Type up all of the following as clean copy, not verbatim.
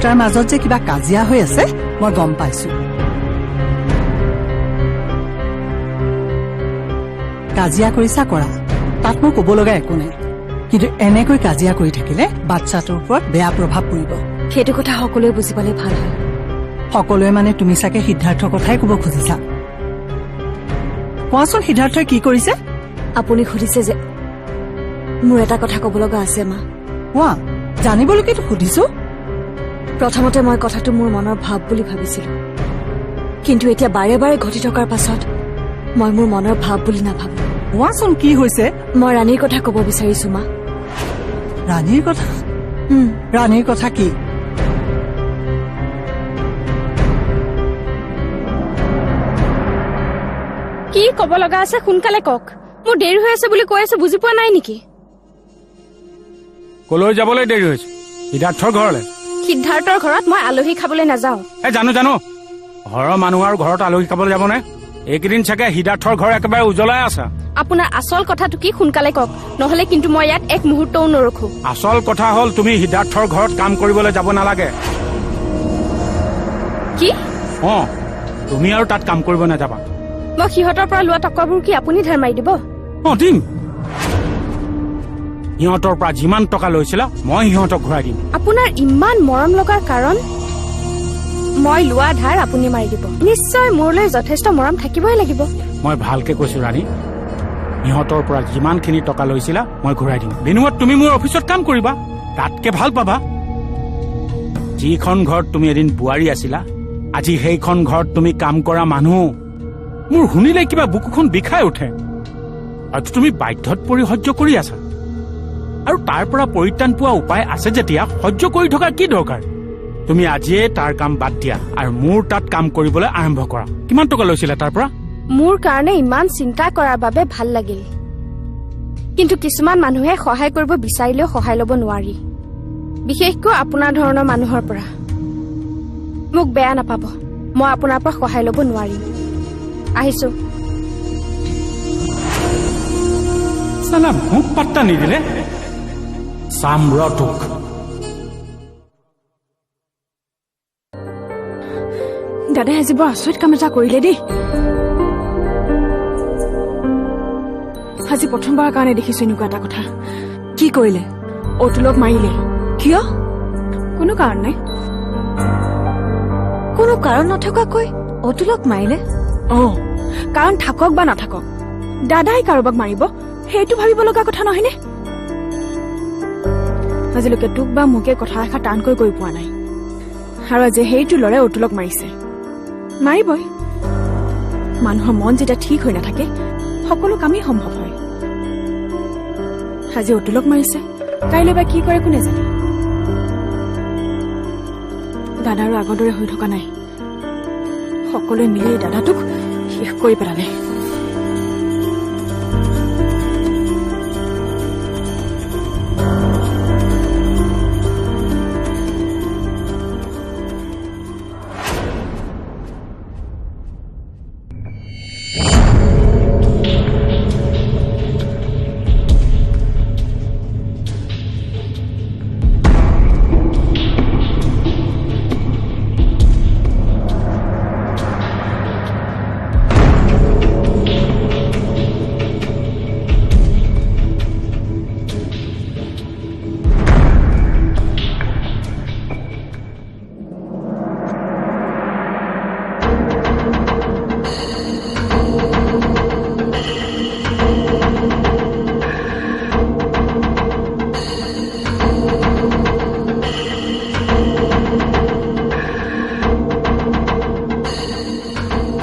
দুটাৰ মাজত যে কিবা কাজিয়া হৈ আছে মই গম পাইছো। কাজিয়া কৰিছা কৰা, তাত মোৰ ক'ব লগা একো নাই, কিন্তু এনেকৈ কাজিয়া কৰি থাকিলে বাচ্চাটোৰ ওপৰত বেয়া প্ৰভাৱ পৰিব। সেইটো কথা সকলোৱে বুজি পালে ভাল হয়। সকলোৱে মানে তুমি চাগে সিদ্ধাৰ্থৰ কথাই ক'ব খুজিছা। কোৱাচোন সিদ্ধাৰ্থই কি কৰিছে? আপুনি সুধিছে যে মোৰ এটা কথা ক'ব লগা আছে মা। কোৱা, জানিবলৈকেতো সুধিছো। প্ৰথমতে মই কথাটো মোৰ মনৰ ভাৱ বুলি ভাবিছিলো, কিন্তু এতিয়া বাৰে বাৰে ঘটি থকাৰ পাছত মই মোৰ মনৰ ভাৱ বুলি নাভাবো। কোৱাচোন কি হৈছে? মই ৰাণীৰ কথা ক'ব বিচাৰিছো মা। ৰাণীৰ কথা? ৰাণীৰ কথা কি? কি ক'ব লগা আছে সোনকালে কওক। মোৰ দেৰি হৈ আছে বুলি কৈ আছে, বুজি পোৱা নাই নেকি? কলৈ যাবলৈ দেৰি হৈছে? সিদ্ধাৰ্থৰ ঘৰলৈ। সিদ্ধাৰ্থৰ ঘৰত মই আলহী খাবলৈ নাযাওঁ। জানো ঘৰৰ মানুহ আৰু ঘৰত আলহী খাবলৈ যাব নে? এইকেইদিন চাগে সিদ্ধাৰ্থৰ ঘৰ একেবাৰে উজ্বলাই আছা। আপোনাৰ আচল কথাটো কি সোনকালে কওক, নহলে কিন্তু মই ইয়াত এক মুহূৰ্তও নৰখো। আচল কথা হ'ল তুমি সিদ্ধাৰ্থৰ ঘৰত কাম কৰিবলৈ যাব নালাগে। কি? তুমি আৰু তাত কাম কৰিব নাযাবা। মই সিহঁতৰ পৰা লোৱা টকাবোৰ কি আপুনি ধাৰ মাৰি দিব? দিম। সিহঁতৰ পৰা যিমান টকা লৈছিলা মই সিহঁতক ঘূৰাই দিম। আপোনাৰ ইমান মৰম লগাৰ কাৰণ? মই লোৱা ধাৰ আপুনি মাৰি দিব। নিশ্চয় মোৰলৈ যথেষ্ট মৰম থাকিবই লাগিব। মই ভালকে কৈছো ৰাণী, সিহঁতৰ পৰা যিমানখিনি টকা লৈছিলা মই ঘূৰাই দিম। বিনিময়ত তুমি মোৰ অফিচত কাম কৰিবা, তাতকে ভাল পাবা। যিখন ঘৰত তুমি এদিন বোৱাৰী আছিলা, আজি সেইখন ঘৰত তুমি কাম কৰা মানুহ। মোৰ শুনিলে কিবা বুকুখন বিষাই উঠে। আৰু তুমি বাধ্যত পৰি সহ্য কৰি আছা, আৰু তাৰ পৰা পৰিত্ৰাণ পোৱা উপায় আছে যেতিয়া সহ্য কৰি থকাৰ কি দৰকাৰ? তুমি আজিয়ে তাৰ কাম বাদ দিয়া আৰু মোৰ তাত কাম কৰিবলৈ আৰম্ভ কৰা। কিমান টকা লৈছিলা তাৰ পৰা? মোৰ কাৰণে ইমান চিন্তা কৰাৰ বাবে ভাল লাগিল, কিন্তু কিছুমান মানুহে সহায় কৰিব বিচাৰিলেও সহায় ল'ব নোৱাৰি, বিশেষকৈ আপোনাৰ ধৰণৰ মানুহৰ পৰা। মোক বেয়া নাপাব, মই আপোনাৰ পৰা সহায় ল'ব নোৱাৰিম। আহিছো। চালা মোক পাত্তা নিদিলে চামৰটোক। দাদাই আজি বৰ আচৰিত কাম এটা কৰিলে দেই। আজি প্ৰথমবাৰৰ কাৰণে দেখিছো এনেকুৱা এটা কথা। কি কৰিলে? অতুলক মাৰিলে। কিয়? কোনো কাৰণ নাই। কোনো কাৰণ নথকাকৈ অতুলক মাৰিলে? কাৰণ থাকক বা নাথাকক, দাদাই কাৰোবাক মাৰিব সেইটো ভাবিব লগা কথা নহয়নে? আজিলৈকে তোক বা মোকে কথা এষাৰ টানকৈ কৈ পোৱা নাই, আৰু আজি সেইটো ল'ৰাই অতুলক মাৰিছে। মাৰিবই। মানুহৰ মন যেতিয়া ঠিক হৈ নাথাকে সকলো কামেই সম্ভৱ হয়। আজি অতুলক মাৰিছে, কাইলৈ বা কি কৰে কোনে জানে। দাদাৰো আগৰ দৰে হৈ থকা নাই, সকলোৱে মিলি দাদাটোক শেষ কৰি পেলালে।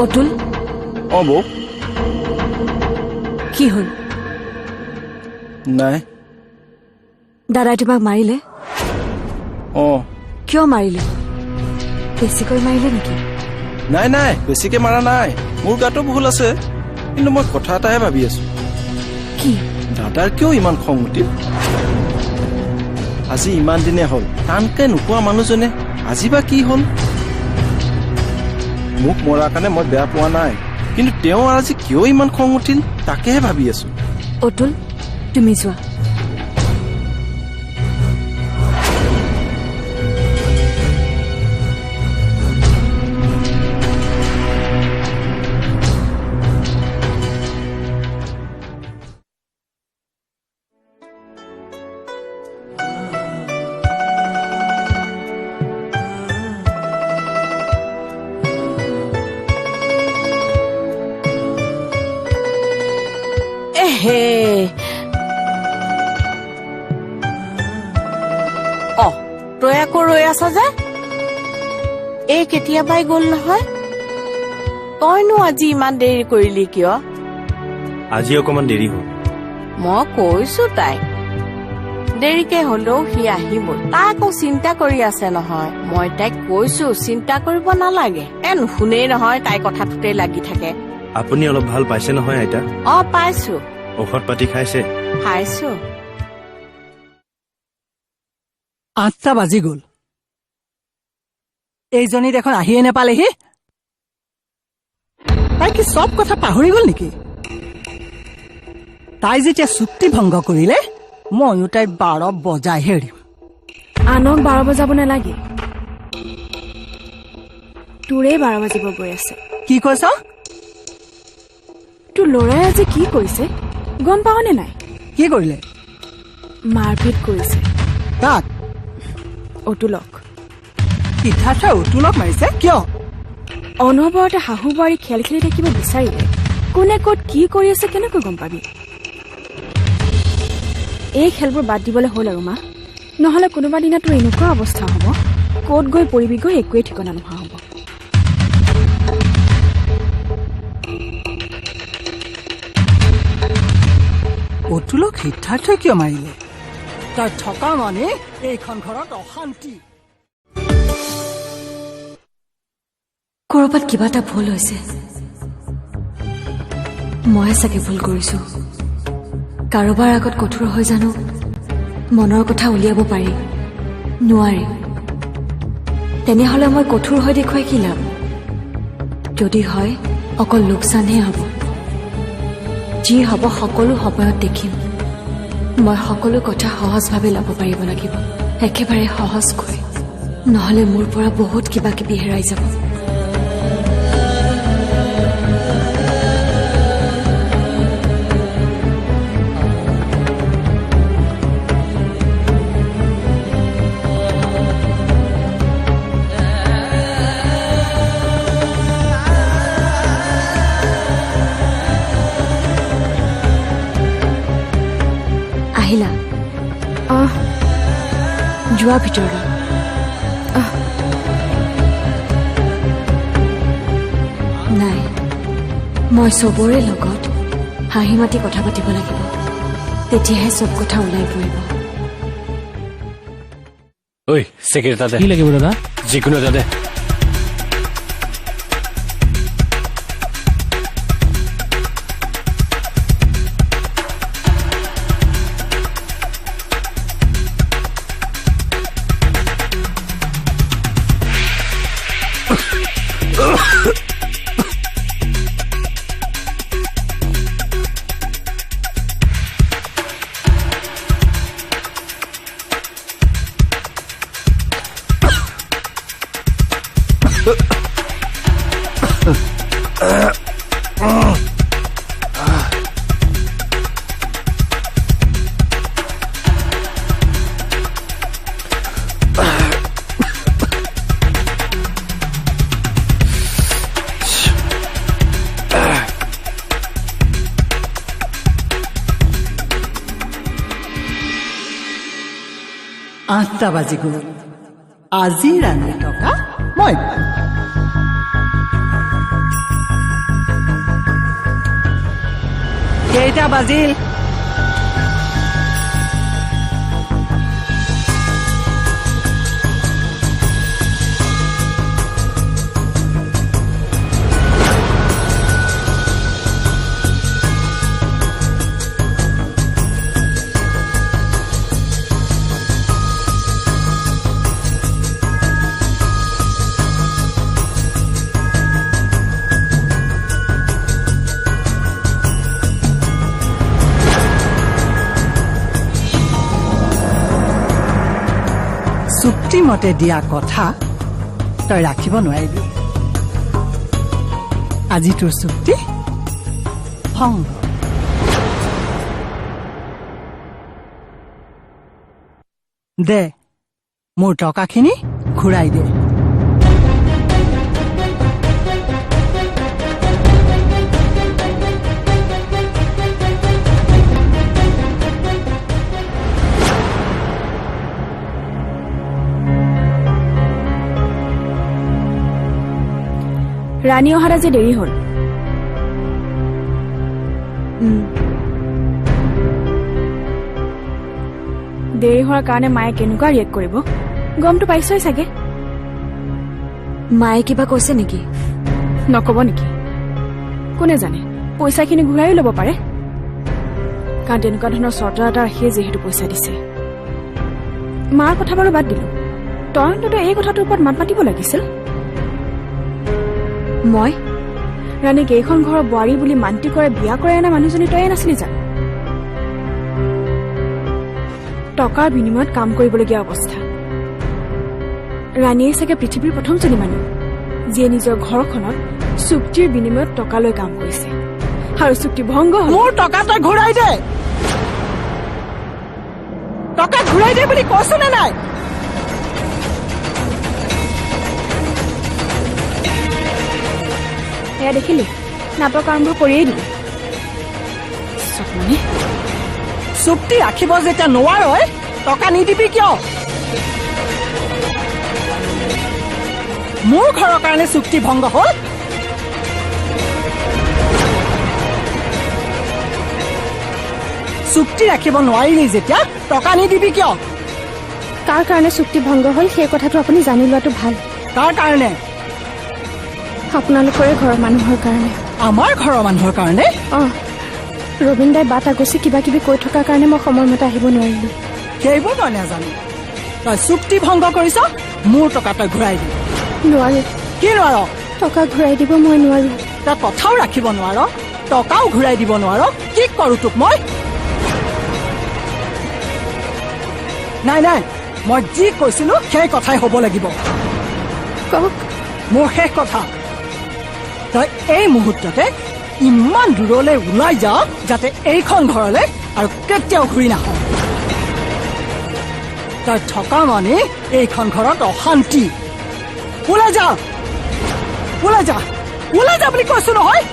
অতুল, বৌ কি হ'ল? নাই। দাদাই তোমাক মাৰিলে? কিয় মাৰিলে? বেছিকৈ মাৰিলে নেকি? নাই নাই, বেছিকে মাৰা নাই। মোৰ গাতো ভুল আছে, কিন্তু মই কথা এটাহে ভাবি আছো। কি? দাদাৰ কিয় ইমান খং উঠিল? আজি ইমান দিনে হ'ল টানকে নোপোৱা মানুহজনে আজি বা কি হ'ল? মোক মৰাৰ কাৰণে মই বেয়া পোৱা নাই, কিন্তু তেওঁ আজি কিয় ইমান খং উঠিল তাকেহে ভাবি আছো। অতুল, তুমি যোৱা। আছ যে এই কেতিয়াবাই গ'ল নহয় তইনো আজি ইমান দেৰি কৰিলি কিয় আজি অকমান দেৰি হ'ল মই কৈছো তাই দেৰিকে হলেও সি আহিবই তাই আকৌ চিন্তা কৰি আছে নহয় মই তাইক কৈছো চিন্তা কৰিব নালাগে নুশুনেই নহয় তাই কথাটোতে লাগি থাকে আপুনি অলপ ভাল পাইছে নহয় আইতা পাইছো ঔষধ পাতি খাইছে খাইছো 8টা বাজি গ'ল এইজনী দেখোন আহিয়ে নেপালেহি তাই কি চব কথা পাহৰি গ'ল নেকি তাই যেতিয়া চুক্তি ভংগ কৰিলে ময়ো তাই 12 বজাইহে এৰিম আনক 12 বজাব নালাগে তোৰে 12 বাজিব গৈ আছে কি কৈছ তোৰ ল'ৰাই আজি কি কৰিছে গম পাৱনে নাই কি কৰিলে মাৰপিট কৰিছে তাক অতুলক সিদ্ধাৰ্থ অতুলক মাৰিছে কিয় অনবৰতে শাহু বোৱাৰী খেল খেলি থাকিব বিচাৰিলে কোনে ক'ত কি কৰি আছে কেনেকৈ গম পাবি এই খেলবোৰ বাদ দিবলৈ হ'ল আৰু মা নহ'লে কোনোবা দিনা তোৰ এনেকুৱা অৱস্থা হ'ব ক'ত গৈ পৰিবিগৈ একোৱেই ঠিকনা নোহোৱা হ'ব অতুলক সিদ্ধাৰ্থই কিয় মাৰিলে তাই থকা মানে এইখন ঘৰত অশান্তি ক'ৰবাত কিবা এটা ভুল হৈছে ময়ে চাগে ভুল কৰিছো কাৰোবাৰ আগত কঠোৰ হৈ জানো মনৰ কথা উলিয়াব পাৰি নোৱাৰি তেনেহ'লে মই কঠোৰ হৈ দেখুৱাই কি লাভ যদি হয় অকল লোকচানহে হ'ব যি হ'ব সকলো সময়ত দেখিম মই সকলো কথা সহজভাৱে ল'ব পাৰিব লাগিব একেবাৰে সহজকৈ নহ'লে মোৰ পৰা বহুত কিবা কিবি হেৰাই যাব আহিলা যোৱা ভিতৰলৈ নাই মই চবৰে লগত হাঁহি মাতি কথা পাতিব লাগিব তেতিয়াহে চব কথা ওলাই পৰিব ঐ চেকেট এটা দে কি লাগিব দাদা যিকোনো এটা দে আঠটা বাজি গ'ল আজি ৰাণীৰ টকা মই পাম কেইটা বাজিল চুক্তিমতে দিয়া কথা তই ৰাখিব নোৱাৰিবি আজি তোৰ চুক্তি ভংগ দে মোৰ টকাখিনি ঘূৰাই দে ৰাণী অহাত আজি দেৰি হ'ল। দেৰি হোৱাৰ কাৰণে মায়ে কেনেকুৱা ৰিয়েক্ট কৰিব গমটো পাইছই চাগে। মায়ে কিবা কৈছে নেকি? নকব নেকি? কোনে জানে, পইচাখিনি ঘূৰাইও ল'ব পাৰে, কাৰণ তেনেকুৱা ধৰণৰ চৰ্ত এটা ৰাখিয়ে যিহেতু পইচা দিছে। মাৰ কথা বাৰু বাদ দিলো, তই অন্ততঃ এই কথাটোৰ ওপৰত মাত মাতিব লাগিছিল। মই ৰাণীক এইখন ঘৰৰ বোৱাৰী বুলি মান্তি কৰে বিয়া কৰে এনে মানুহজনী তয়ে নাছিলি জানো? টকাৰ বিনিময়ত কাম কৰিবলগীয়া অৱস্থা। ৰাণীয়ে চাগে পৃথিৱীৰ প্ৰথমজনী মানুহ যিয়ে নিজৰ ঘৰখনত চুক্তিৰ বিনিময়ত টকা লৈ কাম কৰিছে, আৰু চুক্তি ভংগ হ'ল। মোৰ টকা তই ঘূৰাই দে, টকা ঘূৰাই দে বুলি কৈছো নে নাই? এয়া দেখিলি, নাটক আৰম্ভ কৰিয়েই দিলে। মানে চুক্তি ৰাখিব যেতিয়া নোৱাৰই টকা নিদিবি কিয়? মোৰ ঘৰৰ কাৰণে চুক্তি ভংগ হ'ল। চুক্তি ৰাখিব নোৱাৰিলি যেতিয়া টকা নিদিবি কিয়? কাৰ কাৰণে চুক্তি ভংগ হ'ল সেই কথাটো আপুনি জানি লোৱাটো ভাল। কাৰ কাৰণে? আপোনালোকৰে ঘৰৰ মানুহৰ কাৰণে। আমাৰ ঘৰৰ মানুহৰ কাৰণে? ৰবীন দাই বাট আগচি কিবা কিবি কৈ থকাৰ কাৰণে মই সময়মতে আহিব নোৱাৰিলো। সেইবোৰ মই নাজানো। তই চুক্তি ভংগ কৰিছ, মোৰ টকা তই ঘূৰাই দিবি। নোৱাৰো। কি নোৱাৰ? টকা ঘূৰাই দিব মই নোৱাৰো। তই কথাও ৰাখিব নোৱাৰ, টকাও ঘূৰাই দিব নোৱাৰ, কি কৰো তোক মই? নাই নাই, মই যি কৈছিলো সেই কথাই হ'ব লাগিব। কওক। মোৰ শেষ কথা, তই এই মুহূৰ্ততে ইমান দূৰলৈ ওলাই যা যাতে এইখন ঘৰলৈ আৰু কেতিয়াও ঘূৰি নাহ। তই থকা মানে এইখন ঘৰত অশান্তি। ওলাই যা, ওলাই যা, ওলাই যা বুলি কৈছো নহয়।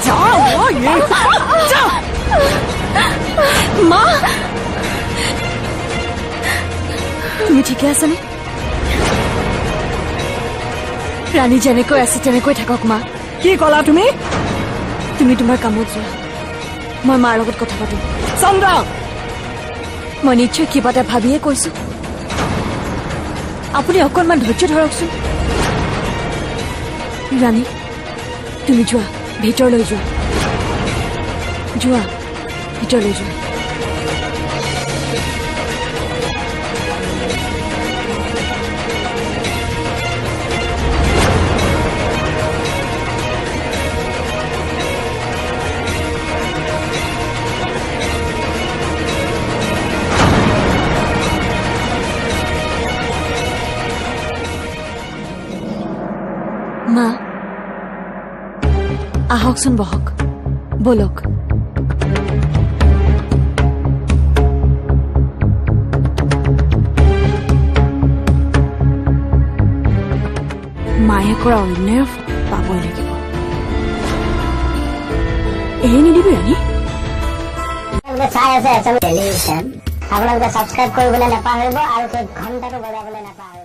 যা, যা। মা, তুমি ঠিকে আছানে? ৰাণী যেনেকৈ আছে তেনেকৈ থাকক মা। কি ক'লা তুমি? তুমি তোমাৰ কামত যোৱা, মই মাৰ লগত কথা পাতিম। চন্দ্ৰা, মই নিশ্চয় কিবা এটা ভাবিয়ে কৈছো, আপুনি অকণমান ধৈৰ্য ধৰকচোন। ৰাণী, তুমি যোৱা, ভিতৰলৈ যোৱা, যোৱা, ভিতৰলৈ যোৱা। মা, আহকচোন বহক, বলক। মায়ে কৰা অন্যায় পাবই লাগিব। এৰি নিদিবি ৰাণী। চাই আছে টেলিভিশ্যন, আপোনালোকে ছাবস্ক্ৰাইব কৰিবলৈ নাপাহৰিব আৰু ঘণ্টাটো বজাবলৈ নাপাহৰিব।